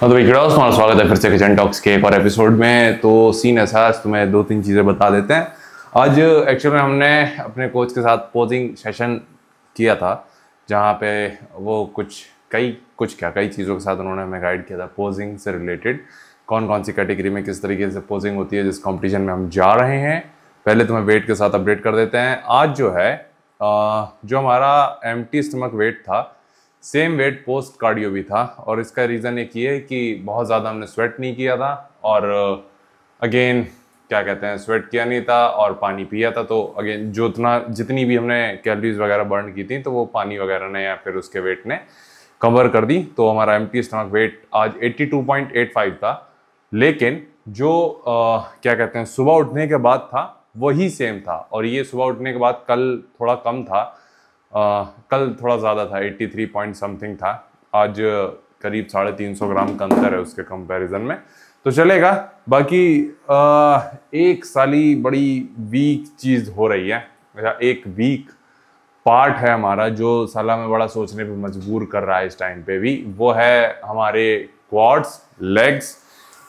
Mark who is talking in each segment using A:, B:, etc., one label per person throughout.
A: हाँ तो भाई तुम्हारा स्वागत है फिर से किचन टॉक्स के एक और एपिसोड में। तो सीन ऐसा आज तुम्हें दो तीन चीज़ें बता देते हैं। आज एक्चुअली में हमने अपने कोच के साथ पोजिंग सेशन किया था, जहाँ पे वो कई चीज़ों के साथ उन्होंने हमें गाइड किया था पोजिंग से रिलेटेड, कौन कौन सी कैटेगरी में किस तरीके से पोजिंग होती है जिस कंपटीशन में हम जा रहे हैं। पहले तुम्हें वेट के साथ अपडेट कर देते हैं। आज जो है जो हमारा एम्प्टी स्टमक वेट था, सेम वेट पोस्ट कार्डियो भी था। और इसका रीज़न एक ये है कि बहुत ज़्यादा हमने स्वेट नहीं किया था और अगेन क्या कहते हैं, स्वेट किया नहीं था और पानी पिया था। तो अगेन जितनी भी हमने कैलोरीज वगैरह बर्न की थी तो वो पानी वगैरह ने या फिर उसके वेट ने कवर कर दी। तो हमारा एम्प्टी स्टमक वेट आज 82.85 था, लेकिन जो क्या कहते हैं सुबह उठने के बाद था वही सेम था। और ये सुबह उठने के बाद कल थोड़ा कम था, कल थोड़ा ज़्यादा था, 83 पॉइंट समथिंग था। आज करीब 350 ग्राम का अंतर है उसके कंपैरिजन में, तो चलेगा। बाकी एक साली बड़ी वीक चीज़ हो रही है, एक वीक पार्ट है हमारा जो साला में बड़ा सोचने पे मजबूर कर रहा है इस टाइम पे भी। वो है हमारे क्वाड्स, लेग्स।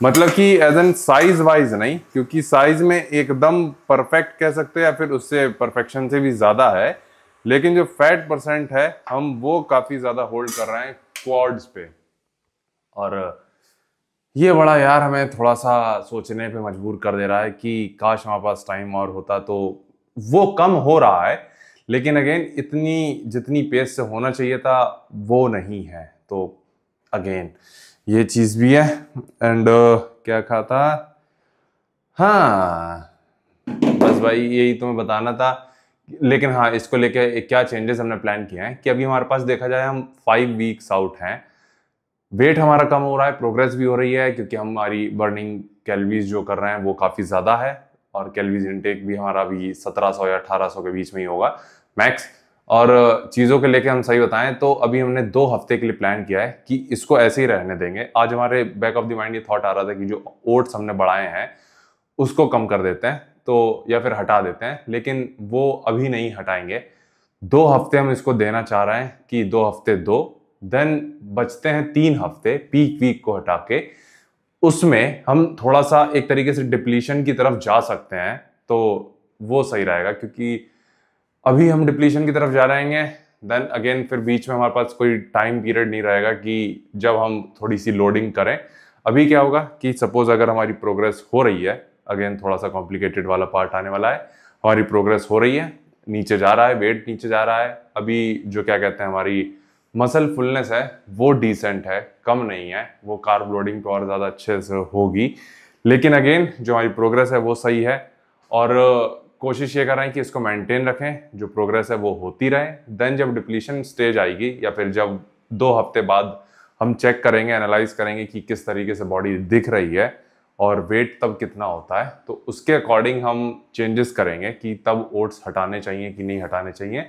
A: मतलब कि एज एन साइज वाइज नहीं, क्योंकि साइज में एकदम परफेक्ट कह सकते हैं या फिर उससे परफेक्शन से भी ज़्यादा है, लेकिन जो फैट परसेंट है हम वो काफ़ी ज़्यादा होल्ड कर रहे हैं क्वाड्स पे। और ये बड़ा यार हमें थोड़ा सा सोचने पे मजबूर कर दे रहा है कि काश हमारे पास टाइम और होता। तो वो कम हो रहा है, लेकिन अगेन इतनी जितनी पेस से होना चाहिए था वो नहीं है। तो अगेन ये चीज़ भी है। एंड क्या कहा था, हाँ बस भाई यही तुम्हें बताना था। लेकिन हाँ, इसको लेके क्या चेंजेस हमने प्लान किए हैं कि अभी हमारे पास देखा जाए हम 5 वीक्स आउट हैं, वेट हमारा कम हो रहा है, प्रोग्रेस भी हो रही है, क्योंकि हमारी बर्निंग कैलोरीज जो कर रहे हैं वो काफ़ी ज़्यादा है और कैलोरीज इनटेक भी हमारा अभी 1700 या 1800 के बीच में ही होगा मैक्स। और चीज़ों के लेके हम सही बताएं तो अभी हमने 2 हफ्ते के लिए प्लान किया है कि इसको ऐसे ही रहने देंगे। आज हमारे बैक ऑफ द माइंड ये थॉट आ रहा था कि जो ओट्स हमने बढ़ाए हैं उसको कम कर देते हैं तो, या फिर हटा देते हैं, लेकिन वो अभी नहीं हटाएंगे। 2 हफ्ते हम इसको देना चाह रहे हैं कि 2 हफ्ते दो, देन बचते हैं 3 हफ्ते पीक वीक को हटा के। उसमें हम थोड़ा सा एक तरीके से डिप्लीशन की तरफ जा सकते हैं, तो वो सही रहेगा। क्योंकि अभी हम डिप्लीशन की तरफ जा रहेंगे, देन अगेन फिर बीच में हमारे पास कोई टाइम पीरियड नहीं रहेगा कि जब हम थोड़ी सी लोडिंग करें। अभी क्या होगा कि सपोज अगर हमारी प्रोग्रेस हो रही है, अगेन थोड़ा सा कॉम्प्लिकेटेड वाला पार्ट आने वाला है, हमारी प्रोग्रेस हो रही है, नीचे जा रहा है, वेट नीचे जा रहा है, अभी जो क्या कहते हैं हमारी मसल फुलनेस है वो डिसेंट है, कम नहीं है, वो कार्ब लोडिंग पे और ज़्यादा अच्छे से होगी। लेकिन अगेन जो हमारी प्रोग्रेस है वो सही है और कोशिश ये कर रहे हैं कि इसको मेंटेन रखें, जो प्रोग्रेस है वो होती रहे। देन जब डिप्लीशन स्टेज आएगी या फिर जब 2 हफ्ते बाद हम चेक करेंगे, एनालाइज करेंगे कि किस तरीके से बॉडी दिख रही है और वेट तब कितना होता है, तो उसके अकॉर्डिंग हम चेंजेस करेंगे कि तब ओट्स हटाने चाहिए कि नहीं हटाने चाहिए।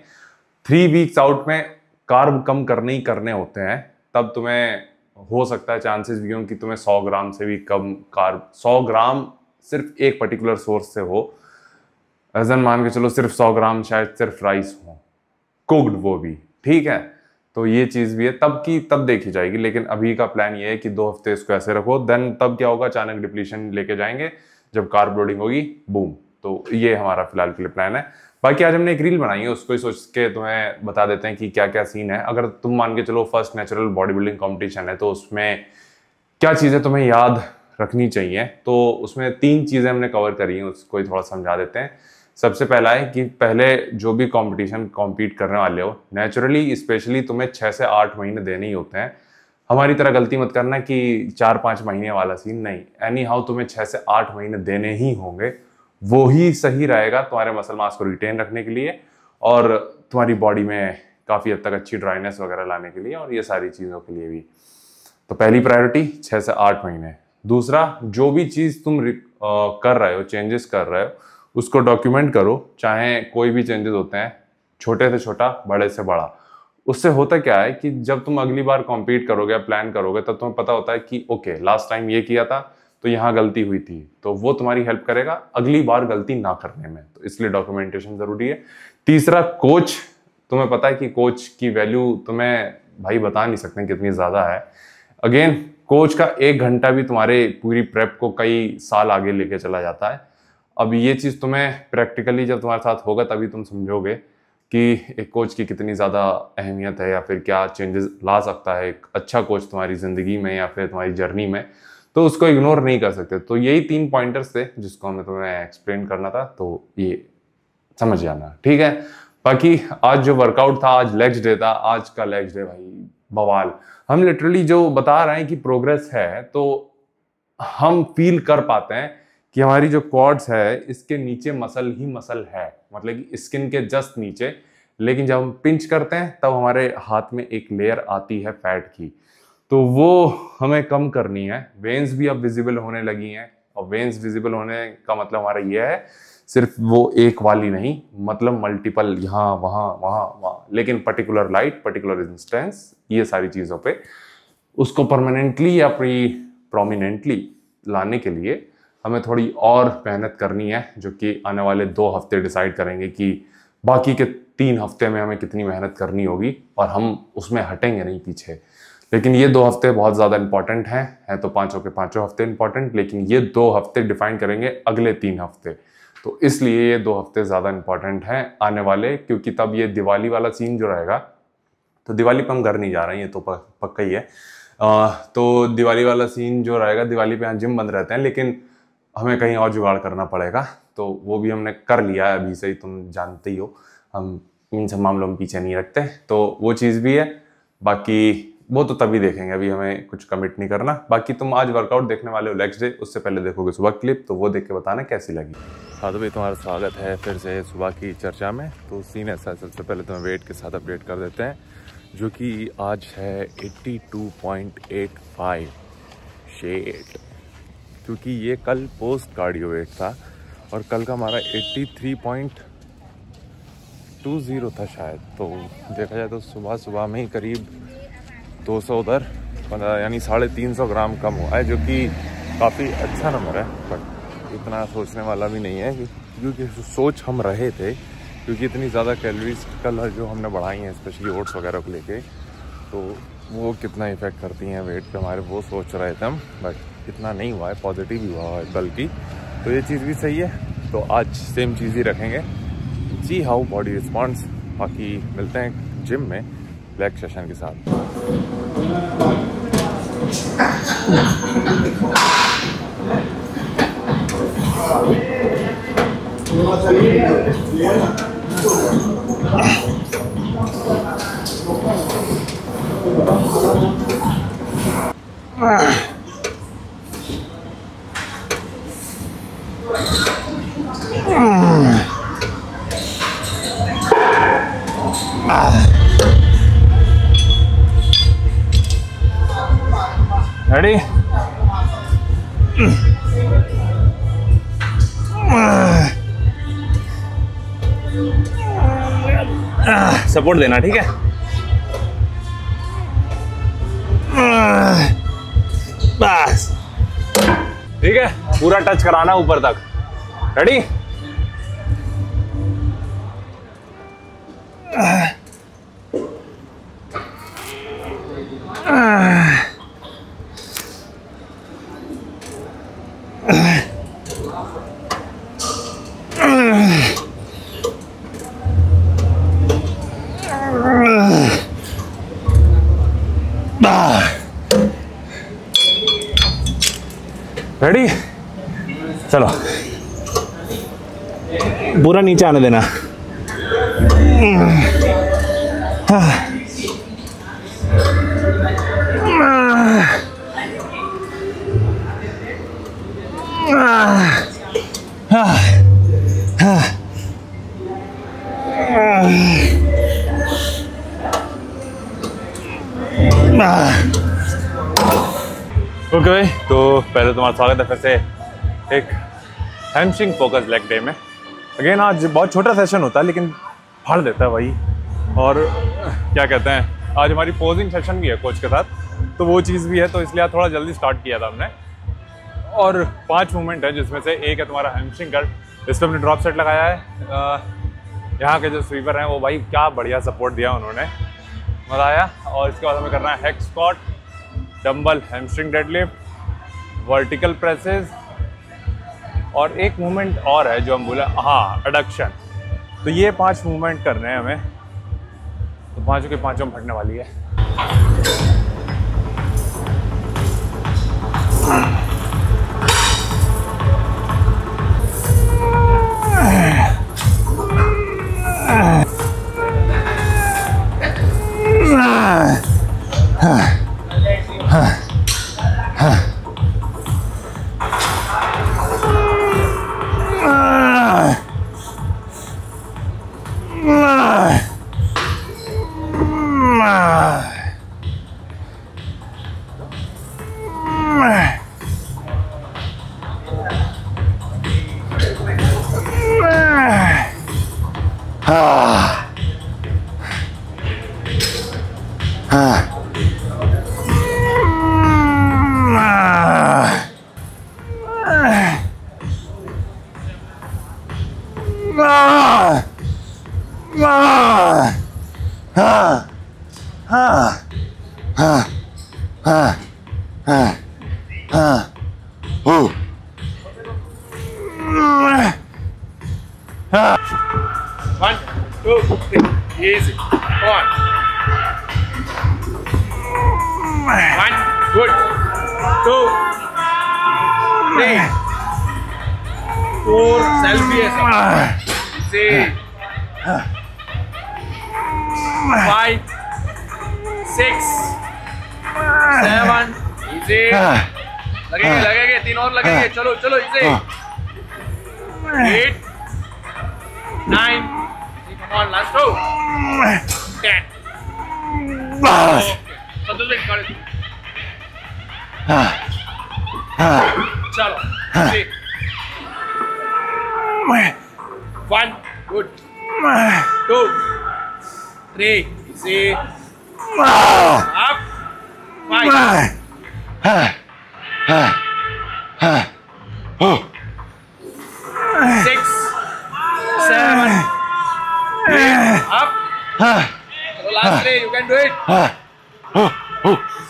A: 3 वीक्स आउट में कार्ब कम करने ही करने होते हैं, तब तुम्हें हो सकता है चांसेस भी हों कि तुम्हें 100 ग्राम से भी कम कार्ब, 100 ग्राम सिर्फ एक पर्टिकुलर सोर्स से हो, एजन मान के चलो सिर्फ 100 ग्राम शायद सिर्फ राइस हो, कुक्ड, वो भी ठीक है। तो ये चीज़ भी है, तब देखी जाएगी। लेकिन अभी का प्लान ये है कि 2 हफ्ते इसको ऐसे रखो, देन तब क्या होगा, अचानक डिप्लीशन लेके जाएंगे जब कार्ब लोडिंग होगी, बूम। तो ये हमारा फिलहाल के लिए प्लान है। बाकी आज हमने एक रील बनाई है, उसको ही सोच के तुम्हें बता देते हैं कि क्या क्या सीन है। अगर तुम मान के चलो first natural body building competition है तो उसमें क्या चीज़ें तुम्हें याद रखनी चाहिए, तो उसमें 3 चीज़ें हमने कवर करी हैं, उसको ही थोड़ा समझा देते हैं। सबसे पहला है कि पहले जो भी कंपटीशन कॉम्पीट करने वाले हो, नेचुरली स्पेशली तुम्हें 6 से 8 महीने देने ही होते हैं। हमारी तरह गलती मत करना कि 4-5 महीने वाला सीन नहीं, एनी हाउ तुम्हें 6 से 8 महीने देने ही होंगे। वो ही सही रहेगा तुम्हारे मसल मास को रिटेन रखने के लिए और तुम्हारी बॉडी में काफ़ी हद तक अच्छी ड्राइनेस वगैरह लाने के लिए और ये सारी चीज़ों के लिए भी। तो पहली प्रायोरिटी 6 से 8 महीने। दूसरा, जो भी चीज़ तुम कर रहे हो, चेंजेस कर रहे हो, उसको डॉक्यूमेंट करो। चाहे कोई भी चेंजेस होते हैं, छोटे से छोटा, बड़े से बड़ा। उससे होता क्या है कि जब तुम अगली बार कॉम्पीट करोगे, प्लान करोगे, तब तुम्हें पता होता है कि ओके लास्ट टाइम ये किया था तो यहाँ गलती हुई थी, तो वो तुम्हारी हेल्प करेगा अगली बार गलती ना करने में। तो इसलिए डॉक्यूमेंटेशन जरूरी है। तीसरा, कोच। तुम्हें पता है कि कोच की वैल्यू तुम्हें भाई बता नहीं सकते कितनी ज़्यादा है। अगेन कोच का 1 घंटा भी तुम्हारे पूरी प्रेप को कई साल आगे लेके चला जाता है। अब ये चीज़ तुम्हें प्रैक्टिकली जब तुम्हारे साथ होगा तभी तुम समझोगे कि एक कोच की कितनी ज़्यादा अहमियत है या फिर क्या चेंजेस ला सकता है एक अच्छा कोच तुम्हारी ज़िंदगी में या फिर तुम्हारी जर्नी में। तो उसको इग्नोर नहीं कर सकते। तो यही 3 पॉइंटर्स थे जिसको हमें तुम्हें एक्सप्लेन करना था, तो ये समझ जाना, ठीक है। बाकी आज जो वर्कआउट था, आज लेग्स डे था, आज का लेग्स डे भाई बवाल। हम लिटरली जो बता रहे हैं कि प्रोग्रेस है, तो हम फील कर पाते हैं कि हमारी जो क्वाड्स है इसके नीचे मसल ही मसल है, मतलब कि स्किन के जस्ट नीचे। लेकिन जब हम पिंच करते हैं तब हमारे हाथ में एक लेयर आती है फैट की, तो वो हमें कम करनी है। वेन्स भी अब विजिबल होने लगी हैं, और वेन्स विजिबल होने का मतलब हमारा ये है सिर्फ वो एक वाली नहीं, मतलब मल्टीपल, यहाँ वहाँ वहाँ वहाँ, लेकिन पर्टिकुलर लाइट, पर्टिकुलर इंस्टेंस, ये सारी चीज़ों पे उसको परमानेंटली या प्रोमिनेंटली लाने के लिए हमें थोड़ी और मेहनत करनी है, जो कि आने वाले 2 हफ्ते डिसाइड करेंगे कि बाकी के 3 हफ्ते में हमें कितनी मेहनत करनी होगी, और हम उसमें हटेंगे नहीं पीछे। लेकिन ये 2 हफ्ते बहुत ज़्यादा इंपॉर्टेंट हैं, तो 5 के 5 हफ्ते इंपॉर्टेंट, लेकिन ये 2 हफ्ते डिफाइन करेंगे अगले 3 हफ्ते। तो इसलिए ये 2 हफ्ते ज़्यादा इंपॉर्टेंट हैं आने वाले, क्योंकि तब ये दिवाली वाला सीन जो रहेगा, तो दिवाली पे हम घर नहीं जा रहे हैं, ये तो पक्का ही है। तो दिवाली वाला सीन जो रहेगा, दिवाली पे यहाँ जिम बंद रहते हैं, लेकिन हमें कहीं और जुगाड़ करना पड़ेगा, तो वो भी हमने कर लिया है अभी से ही, तुम जानते ही हो हम इन सब मामलों में पीछे नहीं रखते, तो वो चीज़ भी है। बाकी वो तो तभी देखेंगे, अभी हमें कुछ कमिट नहीं करना। बाकी तुम आज वर्कआउट देखने वाले हो लेग्स डे, उससे पहले देखोगे सुबह क्लिप, तो वो देख के बताना कैसी लगी। हाँ तो भाई तुम्हारा स्वागत है फिर से सुबह की चर्चा में। तो सीन ऐसा है, सबसे पहले तुम्हें वेट के साथ अपडेट कर देते हैं, जो कि आज है 82.85 शेट, क्योंकि ये कल पोस्ट कार्डियो वेट था और कल का हमारा 83.20 था शायद। तो देखा जाए तो सुबह सुबह में ही करीब 200 उधर यानी 350 ग्राम कम हुआ है, जो कि काफ़ी अच्छा नंबर है। बट इतना सोचने वाला भी नहीं है, क्योंकि सोच हम रहे थे, क्योंकि इतनी ज़्यादा कैलोरीज कल जो हमने बढ़ाई हैं, स्पेशली ओट्स वगैरह को लेके, तो वो कितना इफेक्ट करती हैं वेट पे हमारे, वो सोच रहे थे हम। बट इतना नहीं हुआ है, पॉजिटिव ही हुआ है बल्कि, तो ये चीज़ भी सही है। तो आज सेम चीज़ ही रखेंगे, सी हाउ बॉडी रिस्पॉन्ड्स। बाकी मिलते हैं जिम में लेग सेशन के साथ। Ready? सपोर्ट देना, ठीक है? बस ठीक है, पूरा टच कराना ऊपर तक। रेडी? रेडी? चलो पूरा नीचे आने देना। ओके भाई, तो पहले तुम्हारा स्वागत है फिर से एक हैमस्ट्रिंग फोकस लेग डे में। अगेन आज बहुत छोटा सेशन होता है, लेकिन फाड़ देता है भाई। और क्या कहते हैं, आज हमारी पोजिंग सेशन भी है कोच के साथ, तो वो चीज़ भी है, तो इसलिए आज थोड़ा जल्दी स्टार्ट किया था हमने। और 5 मूवमेंट है, जिसमें से एक है तुम्हारा हैमस्ट्रिंग कर्ल, इस पर हमने ड्रॉप सेट लगाया है। यहाँ के जो स्वीपर हैं वो भाई क्या बढ़िया सपोर्ट दिया उन्होंने, मज़ा आया। और इसके बाद हमें करना है hex squat, dumbbell hamstring deadlift, vertical presses, और एक मूवमेंट और है जो हम बोला, हाँ, एडक्शन। तो ये 5 मूवमेंट करने हैं हमें, तो पाँचों के पाँचों में फटने वाली है। One, two, three. Easy. One. One. Good. 2, 3, 4. Selfie. See. 5, 6, 7. Easy. लगेंगे 3 और लगेंगे। चलो चलो इसे। 8, 9. Come on, last 2. 10. Okay. संतोष भाई खड़े। चलो। 1. Good. 2, 3. Easy. Up. 5. 6, 7, 8. Up. So last 3, you can do it.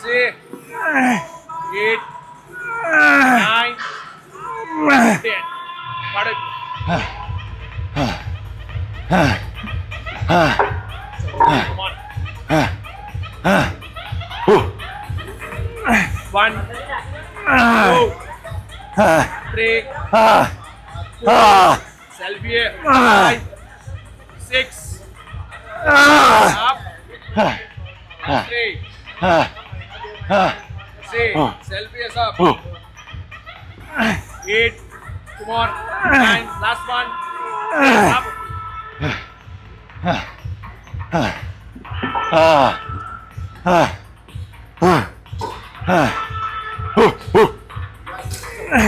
A: See. 8, 9, 10. Got it. Come on. 1, 2, 3, 4. Selfie. 5, 6. Up. 3. See. Selfie is up. 8. Come on. 9. Last one. Up.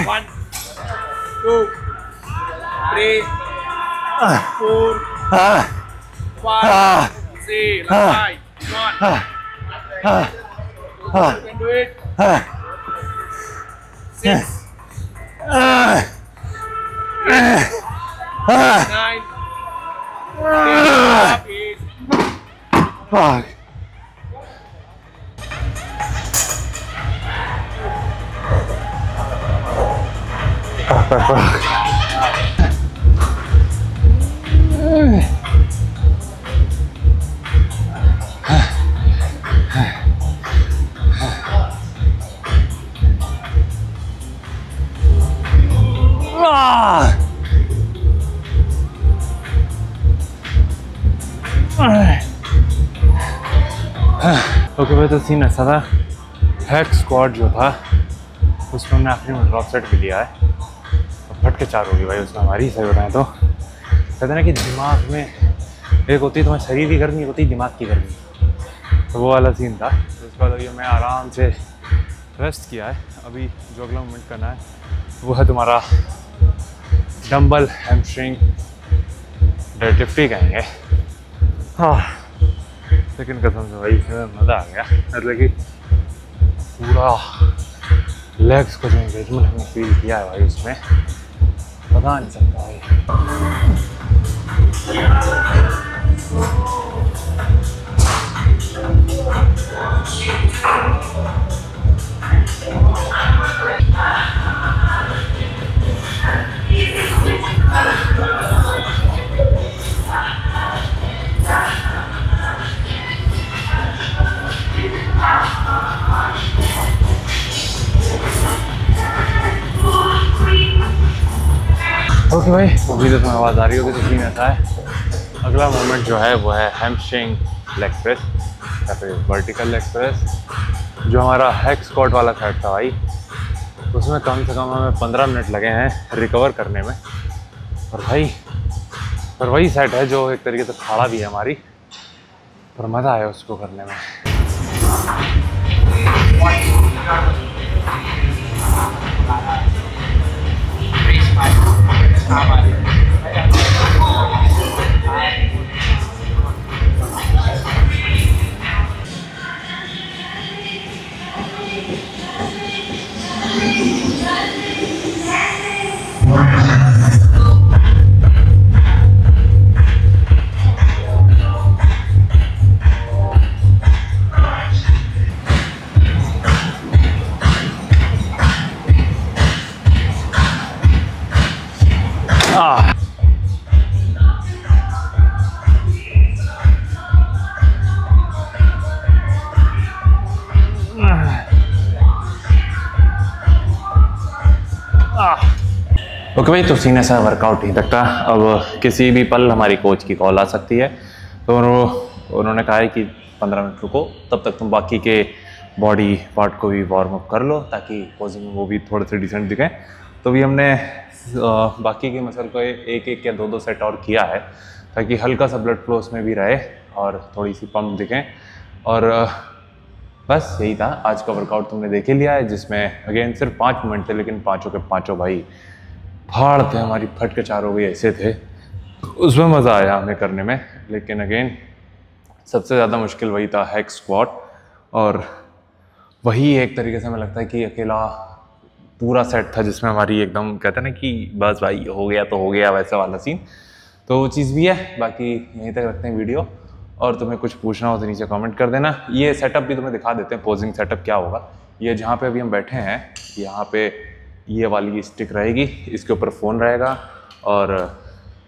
A: 1, 2, 3, 4, 5. See. Last 5. Come on. You can do it. 6, 8, 9, 10.
B: Fuck.
A: Okay भाई, तो scene ऐसा था, hack squad जो था उसमें हमने आखिरी में ड्रॉप सेट भी लिया है, तो फट के 4 होगी भाई उसमें हमारी सही उठाएं। तो कहते हैं ना कि दिमाग में एक होती है तुम्हारे शरीर की गर्मी, होती है दिमाग की गर्मी, तो वो वाला सीन था। तो उसके बाद मैं आराम से रेस्ट किया है। अभी जो अगला मूवमेंट करना है वो है तुम्हारा डंबल हैमस्ट्रिंग डेडलिफ्ट ही कहेंगे। हाँ, लेकिन कसम से भाई इसमें मज़ा आ गया, मतलब कि पूरा लेग्स को जो एंगेजमेंट हमने फील किया है भाई उसमें पता नहीं सकता भाई। ओके भाई, अभी तो तुम्हें आवाज़ आ रही होगी तो सीन ऐसा है। अगला मोमेंट जो है वो है हैमस्ट्रिंग लेग प्रेस या फिर वर्टिकल लेग प्रेस। जो हमारा हैक स्क्वाट वाला सेट था भाई, उसमें कम से कम हमें 15 मिनट लगे हैं रिकवर करने में। और भाई पर वही सेट है जो एक तरीके से खाड़ा भी है हमारी, पर मज़ा आया उसको करने में। ओके भाई, तो सीन ऐसा वर्कआउट नहीं लगता। अब किसी भी पल हमारी कोच की कॉल आ सकती है, तो उन्होंने कहा है कि 15 मिनट रुको, तब तक तुम बाकी के बॉडी पार्ट को भी वार्म अप कर लो ताकि पोजिंग में वो भी थोड़े से डिसेंट दिखें। तो भी हमने बाकी के मसल को एक एक या दो दो सेट और किया है ताकि हल्का सा ब्लड फ्लो उसमें भी रहे और थोड़ी सी पंप दिखें। और बस यही था आज का वर्कआउट, तुमने देख ही लिया है, जिसमें अगेन सिर्फ 5 मिनट थे, लेकिन पाँचों के पाँचों भाई फाड़ थे, हमारी फट के चारों भी ऐसे थे। उसमें मज़ा आया हमें करने में, लेकिन अगेन सबसे ज़्यादा मुश्किल वही था हैक स्क्वाट। और वही एक तरीके से हमें लगता है कि अकेला पूरा सेट था जिसमें हमारी एकदम कहते हैं ना कि बस भाई हो गया तो हो गया, वैसा वाला सीन। तो वो चीज़ भी है। बाकी यहीं तक रखते हैं वीडियो, और तुम्हें कुछ पूछना हो तो नीचे कमेंट कर देना। ये सेटअप भी तुम्हें दिखा देते हैं, पोजिंग सेटअप क्या होगा। ये जहाँ पे अभी हम बैठे हैं, यहाँ पे ये वाली स्टिक रहेगी, इसके ऊपर फ़ोन रहेगा, और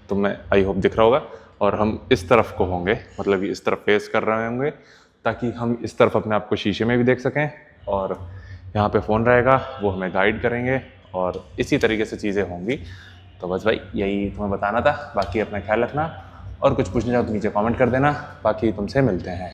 A: तुम्हें आई होप दिख रहा होगा। और हम इस तरफ को होंगे, मतलब ये इस तरफ फेस कर रहे होंगे ताकि हम इस तरफ अपने आप को शीशे में भी देख सकें। और यहाँ पे फ़ोन रहेगा, वो हमें गाइड करेंगे, और इसी तरीके से चीज़ें होंगी। तो बस भाई यही तुम्हें बताना था। बाकी अपना ख्याल रखना, और कुछ पूछना चाहो तो नीचे कमेंट कर देना। बाकी तुमसे मिलते हैं।